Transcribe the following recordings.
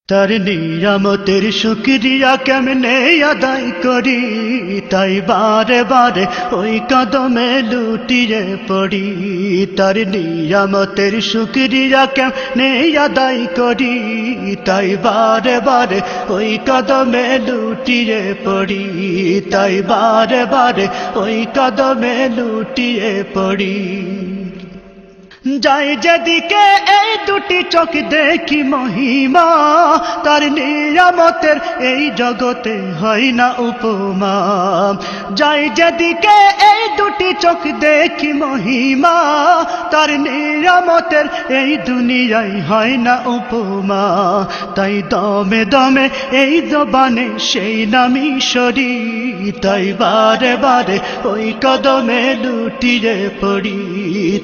তার নিয়ামতের শুকরিয়া কেমনে আদায় করি, তাই বারে বারে ওই কদমে লুটিয়ে পড়ি। তার নিয়ামতের শুকরিয়া কেমনে আদায় করি, তাই বারে বারে ওই কদমে লুটিয়ে পড়ি। তাই বারে বারে ওই কদমে লুটিয়ে পড়ি। যাই যেদিকে এই দুটি চোখ দেখি মহিমা, তার নিয়ামতের এই জগতে হয় না উপমা। যাই যেদিকে এই দুটি চোখ দেখি মহিমা, তার নিয়ামতের এই দুনিয়ায় হয় না উপমা। তাই দমে দমে এই জবানে সেই নামই সরি, তাই বারে বারে ওই কদমে লুটিয়ে পড়ি।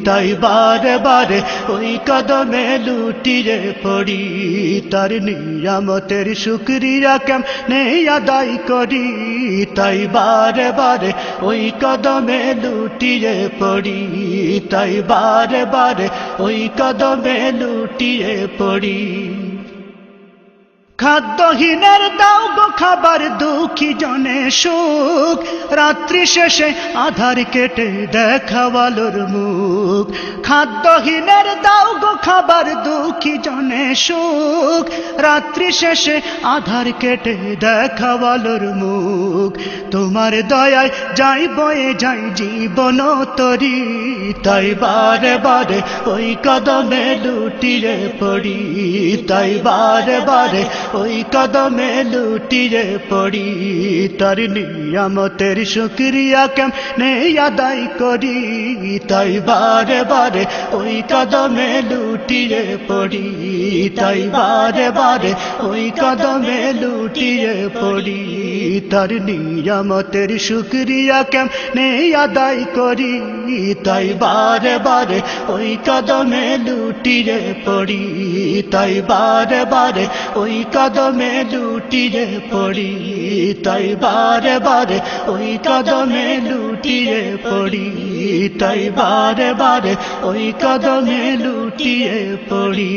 তাই বারে বারে ওই কদমে লুটিয়ে পড়ি। তার নিয়ামতের শুকরিয়া কেমনে আদায় করি, তাই বারে বারে ওই কদমে লুটিয়ে পড়ি। তাই বারে বারে ওই কদমে লুটিয়ে পড়ি। খাদ্যহীনের দাও গো খাবার, দুঃখী জনে সুখ, রাত্রি শেষে আধার কেটে দেখাওয়ালোর মুখ। খাদ্যহীনের দাও গো খাবার, দুঃখী জনে সুখ, রাত্রি শেষে আধার কেটে দেখাওয়ালোর মুখ। তোমার দয়ায় যাই বয়ে যাই জীবন তরি, তাই বারে বারে ওই কদমে লুটিয়ে পড়ি। তাই বারে বারে ওই কদমে লুটিয়ে পড়ি। তার নিয়ামতের শুকরিয়া কেমনে আদায় করি, তাই বারে বারে ওই কদমে লুটিয়ে পড়ি। তাই বারে বারে ওই কদমে লুটিয়ে পড়ি। তার নিয়ামতের শুকরিয়া কেমনে আদায় করি, তাই বারে বারে ওই কদমে লুটিয়ে পড়ি। তাই বারে বারে ওই কদমে লুটিয়ে পড়ি। তাই বারে বারে ওই কদমে লুটিয়ে পড়ি। তাই বারে বারে ওই কদমে লুটিয়ে পড়ি।